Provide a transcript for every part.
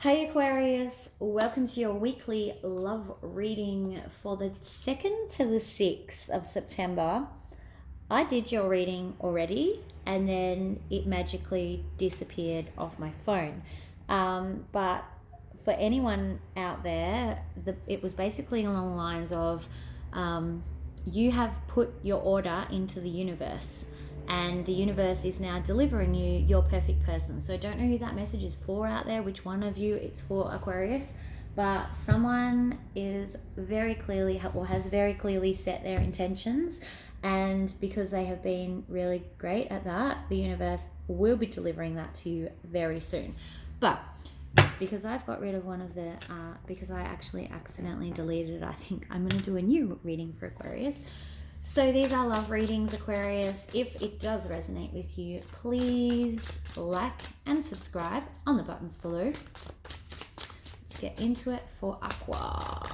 Hey Aquarius, welcome to your weekly love reading for the 2nd to the 6th of September. I did your reading already and then it magically disappeared off my phone. But for anyone out there, it was basically along the lines of you have put your order into the universe and the universe is now delivering you your perfect person. So I don't know who that message is for out there, which one of you it's for, Aquarius, but someone is very clearly or has very clearly set their intentions, and because they have been really great at that, the universe will be delivering that to you very soon. But because I've got rid of one of the, because I actually accidentally deleted it, I think I'm going to do a new reading for Aquarius. So these are love readings, Aquarius. If it does resonate with you, please like and subscribe on the buttons below. Let's get into it for Aqua.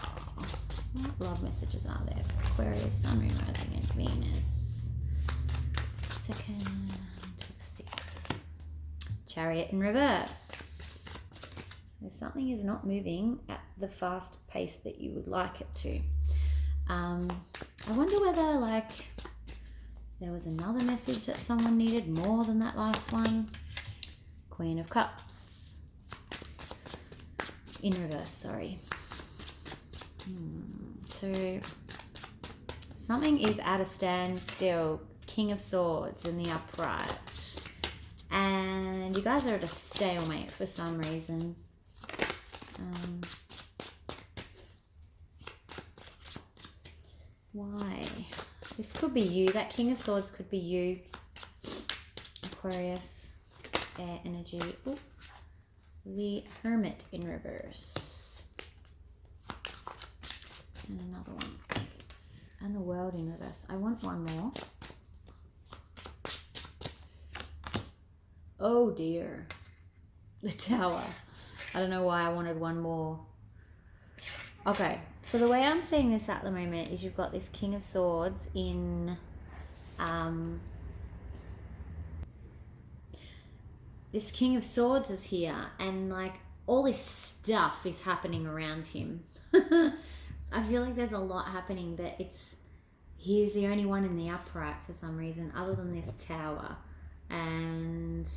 What love messages are there for Aquarius, Sun, Moon, Rising, and Venus? 2nd to the 6th. Chariot in reverse. So something is not moving at the fast pace that you would like it to. I wonder whether there was another message that someone needed more than that last one. Queen of Cups. In reverse, sorry. So something is at a standstill. King of Swords in the upright. And you guys are at a stalemate for some reason. Why? This could be you. That King of Swords could be you, Aquarius. Air energy. Ooh. The Hermit in reverse. And another one, please. And the World in reverse. I want one more. Oh dear. The Tower. I don't know why I wanted one more. Okay, so the way I'm seeing this at the moment is you've got this King of Swords in, this King of Swords is here, and all this stuff is happening around him. I feel like there's a lot happening, but he's the only one in the upright for some reason, other than this Tower. And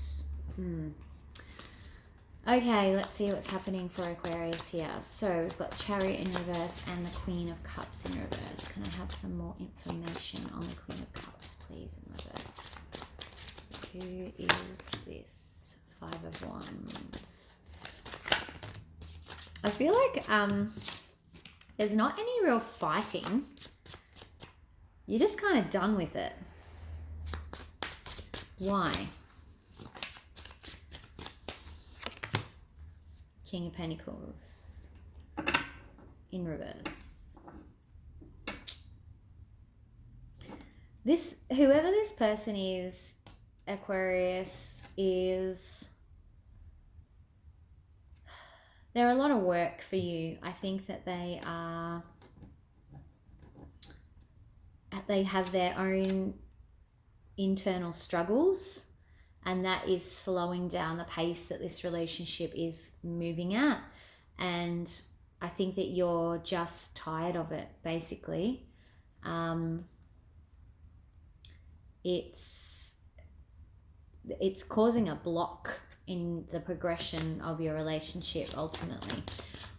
okay, let's see what's happening for Aquarius here. So we've got Chariot in reverse and the Queen of Cups in reverse. Can I have some more information on the Queen of Cups, please, in reverse? Who is this? 5 of Wands. I feel like there's not any real fighting. You're just kind of done with it. Why? King of Pentacles in reverse. Whoever this person is, Aquarius, they're a lot of work for you. I think that they have their own internal struggles, and that is slowing down the pace that this relationship is moving at. And I think that you're just tired of it, basically. It's causing a block in the progression of your relationship, ultimately.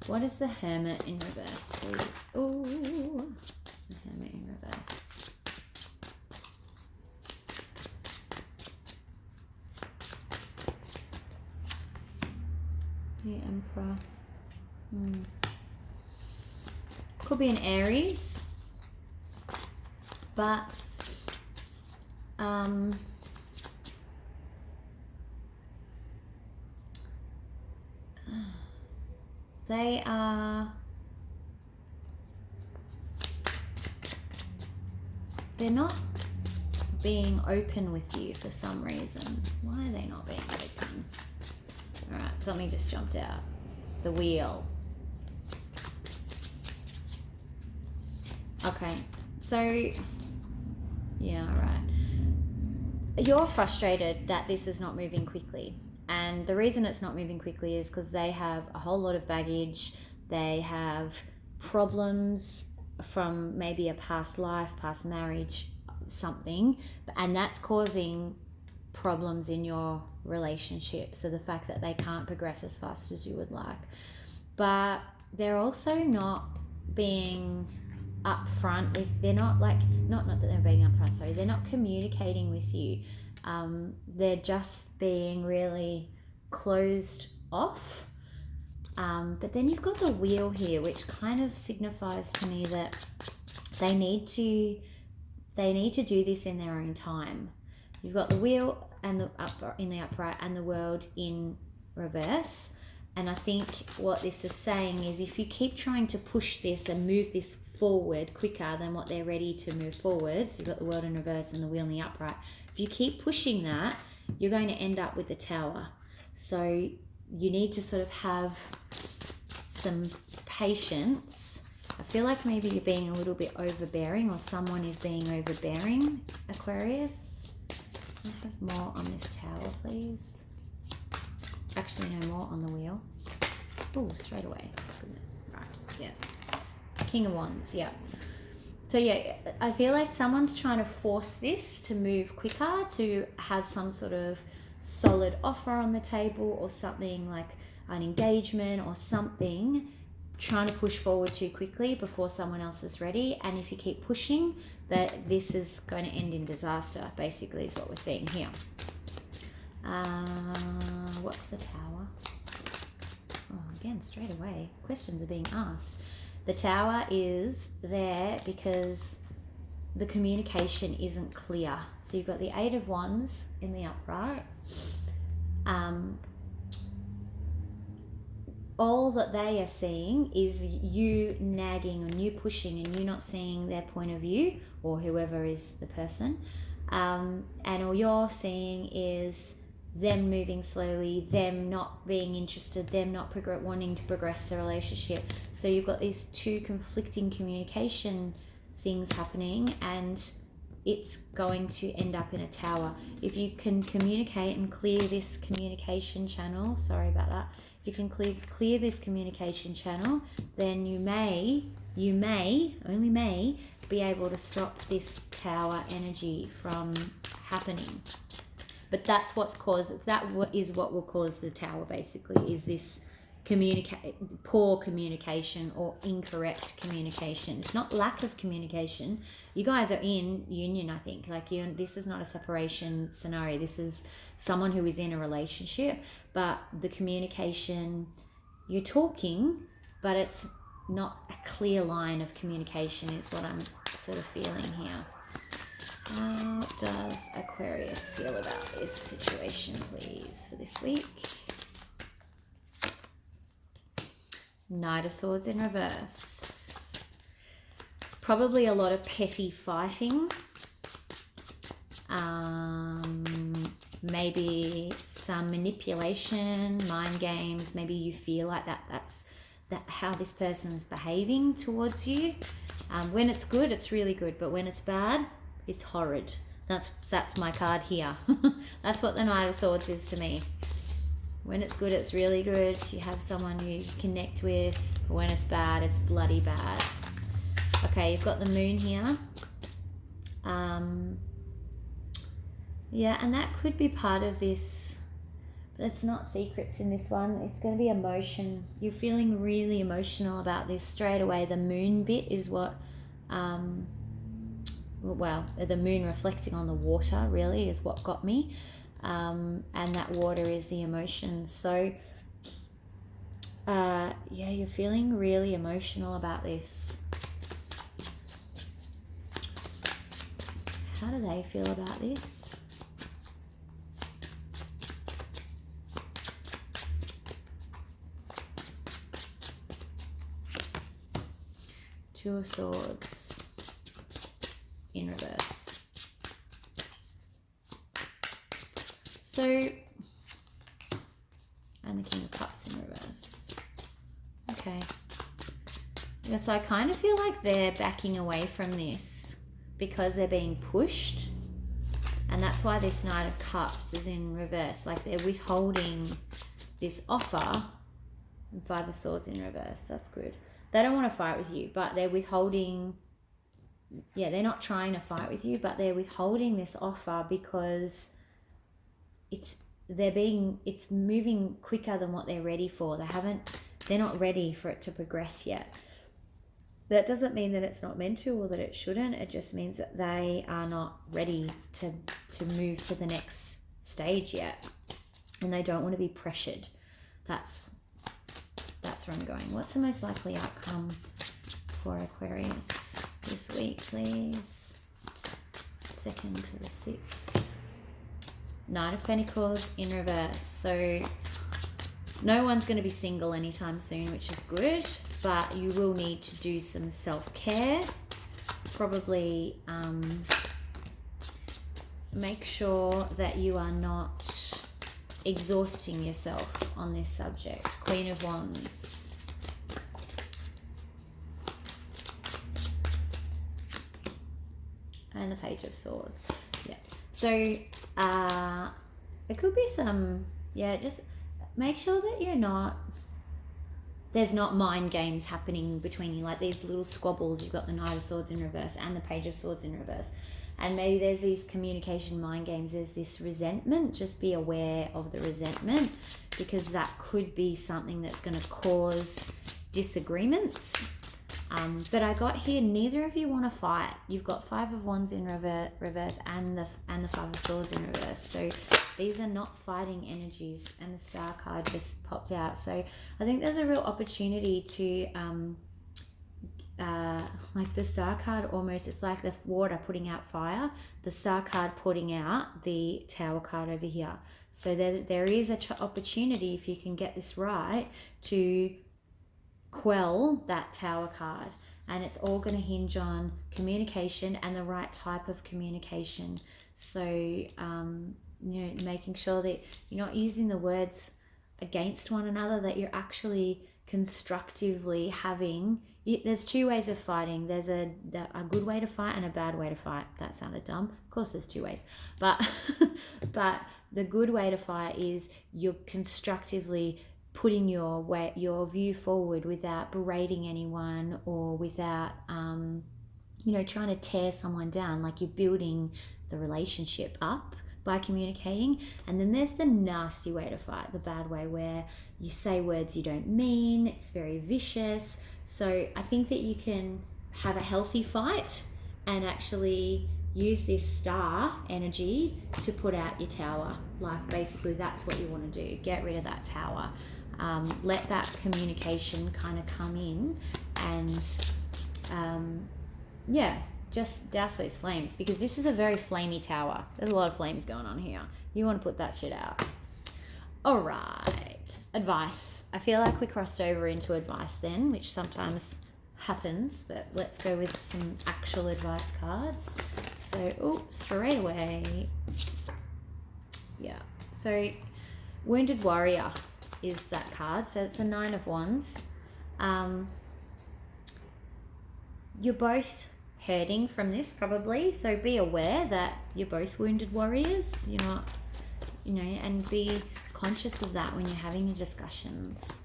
What is the Hermit in reverse, please? Oh, what's the Hermit in reverse? The Emperor. Could be an Aries, but they're not being open with you for some reason. Why are they not being open? All right, something just jumped out. The Wheel. Okay, so yeah, all right. You're frustrated that this is not moving quickly. And the reason it's not moving quickly is because they have a whole lot of baggage. They have problems from maybe a past life, past marriage, something, and that's causing problems in your relationship. So the fact that they can't progress as fast as you would like. But they're also not being upfront with, they're not like, not that they're being upfront, sorry, they're not communicating with you. They're just being really closed off. But then you've got the wheel here, which kind of signifies to me that they need to do this in their own time. You've got the wheel and the upright and the world in reverse. And I think what this is saying is, if you keep trying to push this and move this forward quicker than what they're ready to move forward, so you've got the world in reverse and the wheel in the upright, if you keep pushing that, you're going to end up with the Tower. So you need to sort of have some patience. I feel like maybe you're being a little bit overbearing, or someone is being overbearing, Aquarius. Can I have more on this Tower, please? Actually, no, more on the wheel. Oh, straight away. Goodness. Right. Yes. King of Wands. Yeah. So yeah, I feel like someone's trying to force this to move quicker, to have some sort of solid offer on the table, or something like an engagement or something, trying to push forward too quickly before someone else is ready. And if you keep pushing, that this is going to end in disaster, basically, is what we're seeing here. What's the Tower? Oh, again, straight away, questions are being asked. The Tower is there because the communication isn't clear. So you've got the Eight of Wands in the upright. All that they are seeing is you nagging and you pushing, and you not seeing their point of view, or whoever is the person. And all you're seeing is them moving slowly, them not being interested, them not wanting to progress the relationship. So you've got these two conflicting communication things happening, and it's going to end up in a Tower. If you can communicate and clear this communication channel, sorry about that, if you can clear this communication channel, then you may, only may, be able to stop this Tower energy from happening. But that's what's caused, that is what will cause the Tower, basically, is this poor communication or incorrect communication. It's not lack of communication. You guys are in union, I think. Like, this is not a separation scenario. This is someone who is in a relationship, but the communication, you're talking, but it's not a clear line of communication, is what I'm sort of feeling here. How does Aquarius feel about this situation, please, for this week? Knight of Swords in reverse. Probably a lot of petty fighting. Maybe some manipulation, mind games. Maybe you feel like that's how this person's behaving towards you. When it's good, it's really good, but when it's bad, it's horrid. That's my card here. That's what the Knight of Swords is to me. When it's good, it's really good. You have someone you connect with. But when it's bad, it's bloody bad. Okay, you've got the Moon here. Yeah, and that could be part of this. But it's not secrets in this one. It's going to be emotion. You're feeling really emotional about this straight away. The Moon bit is what... well, the moon reflecting on the water really is what got me, and that water is the emotion. So yeah, you're feeling really emotional about this. How do they feel about this? Two of Swords in reverse. So, and the King of Cups in reverse. Okay. Yeah, so I kind of feel like they're backing away from this because they're being pushed. And that's why this Knight of Cups is in reverse. Like they're withholding this offer. And Five of Swords in reverse. That's good. They don't want to fight with you, but they're withholding. Yeah, they're not trying to fight with you, but they're withholding this offer because it's moving quicker than what they're ready for. They're not ready for it to progress yet. That doesn't mean that it's not meant to or that it shouldn't. It just means that they are not ready to move to the next stage yet. And they don't want to be pressured. That's where I'm going. What's the most likely outcome for Aquarius this week, please? 2nd to the 6th. Knight of Pentacles in reverse. So no one's going to be single anytime soon, which is good. But you will need to do some self-care. Probably make sure that you are not exhausting yourself on this subject. Queen of Wands. And the Page of Swords. Yeah. So it could be some, just make sure that there's not mind games happening between you, like these little squabbles. You've got the Knight of Swords in reverse and the Page of Swords in reverse. And maybe there's these communication mind games. There's this resentment. Just be aware of the resentment, because that could be something that's going to cause disagreements. But I got here, neither of you want to fight. You've got Five of Wands in reverse and the Five of Swords in reverse. So these are not fighting energies, and the Star card just popped out. So I think there's a real opportunity to, like the Star card almost, it's like the water putting out fire. The Star card putting out the Tower card over here. So there is an opportunity, if you can get this right, to quell that Tower card. And it's all going to hinge on communication and the right type of communication. So, making sure that you're not using the words against one another, that you're actually constructively having. There's two ways of fighting. There's a good way to fight and a bad way to fight. That sounded dumb. Of course there's two ways. But the good way to fight is you're constructively putting your view forward without berating anyone or without trying to tear someone down. Like you're building the relationship up by communicating. And then there's the nasty way to fight, the bad way, where you say words you don't mean. It's very vicious. So I think that you can have a healthy fight and actually use this Star energy to put out your Tower. Like basically that's what you want to do. Get rid of that Tower. Let that communication kind of come in and just douse those flames, because this is a very flamey Tower. There's a lot of flames going on here. You want to put that shit out. All right, advice. I feel like we crossed over into advice then, which sometimes happens, but let's go with some actual advice cards. So, straight away. Yeah, so Wounded Warrior is that card. So it's a 9 of Wands. You're both hurting from this probably, so be aware that you're both wounded warriors. You're not, and be conscious of that when you're having your discussions.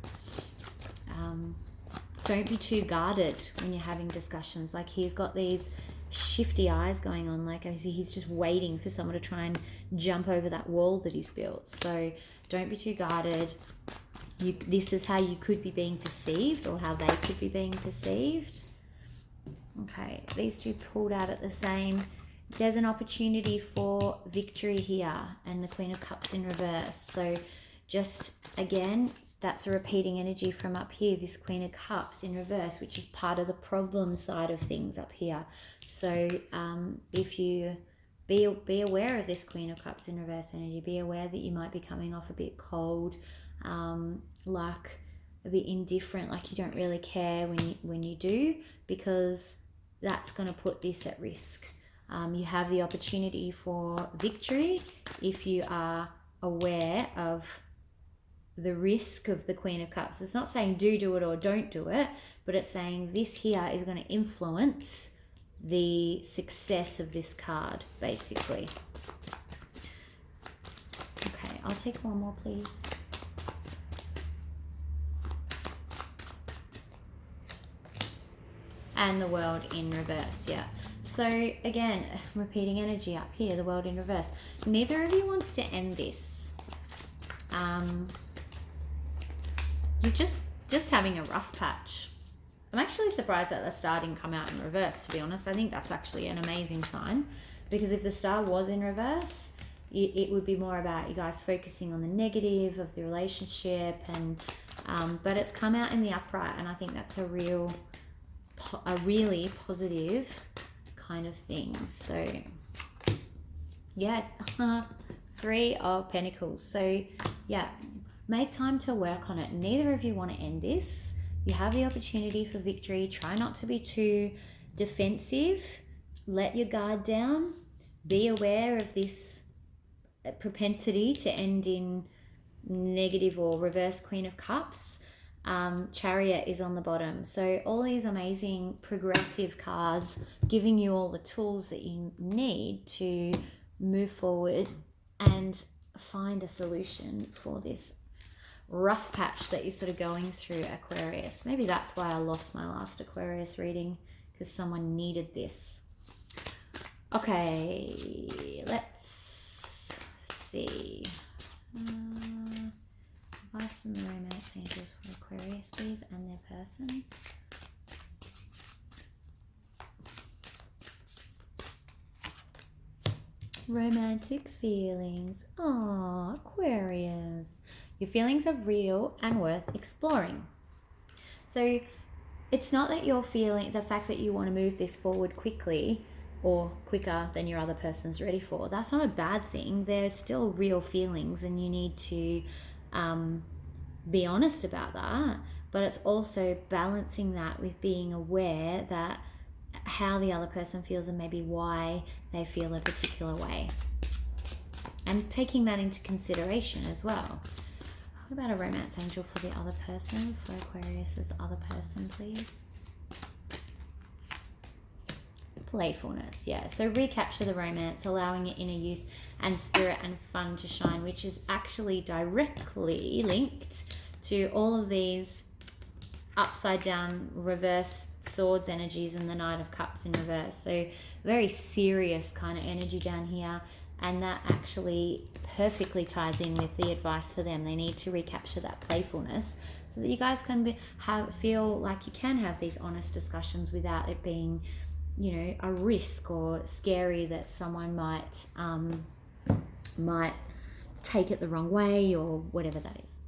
Don't be too guarded when you're having discussions. Like he's got these shifty eyes going on, like he's just waiting for someone to try and jump over that wall that he's built. So don't be too guarded. This is how you could be being perceived, or how they could be being perceived. Okay, these two pulled out at the same. There's an opportunity for victory here, and the Queen of Cups in reverse. So just again, that's a repeating energy from up here, this Queen of Cups in reverse, which is part of the problem side of things up here. So if you be aware of this Queen of Cups in reverse energy, be aware that you might be coming off a bit cold, like a bit indifferent, like you don't really care when you do, because that's going to put this at risk. You have the opportunity for victory if you are aware of the risk of the Queen of Cups. It's not saying do it or don't do it, but it's saying this here is going to influence the success of this card, basically. Okay, I'll take one more, please. And the World in reverse, yeah. So again, repeating energy up here, the World in reverse. Neither of you wants to end this. You're just having a rough patch. I'm actually surprised that the star didn't come out in reverse, to be honest. I think that's actually an amazing sign, because if the star was in reverse, it would be more about you guys focusing on the negative of the relationship, and but it's come out in the upright, and I think that's a really positive kind of thing. So yeah, 3 of Pentacles. So yeah, make time to work on it. Neither of you want to end this. You have the opportunity for victory. Try not to be too defensive. Let your guard down. Be aware of this propensity to end in negative or reverse Queen of Cups. Chariot is on the bottom. So all these amazing progressive cards giving you all the tools that you need to move forward and find a solution for this rough patch that you're sort of going through, Aquarius. Maybe that's why I lost my last Aquarius reading, because someone needed this. Okay, let's see. Advice from the romance angels for Aquarius, please, and their person. Romantic feelings. Oh, Aquarius. Your feelings are real and worth exploring. So it's not that you're feeling the fact that you want to move this forward quickly or quicker than your other person's ready for. That's not a bad thing. There's still real feelings, and you need to be honest about that. But it's also balancing that with being aware that how the other person feels and maybe why they feel a particular way, and taking that into consideration as well. What about a romance angel for the other person, for Aquarius's other person, please? Playfulness, yeah. So recapture the romance, allowing your inner youth and spirit and fun to shine, which is actually directly linked to all of these upside down reverse swords energies and the Knight of Cups in reverse. So very serious kind of energy down here, and that actually perfectly ties in with the advice for them. They need to recapture that playfulness so that you guys can feel like you can have these honest discussions without it being, you know, a risk or scary that someone might take it the wrong way or whatever that is.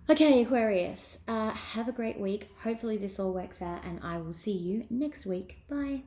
Okay, Aquarius, have a great week. Hopefully this all works out, and I will see you next week. Bye.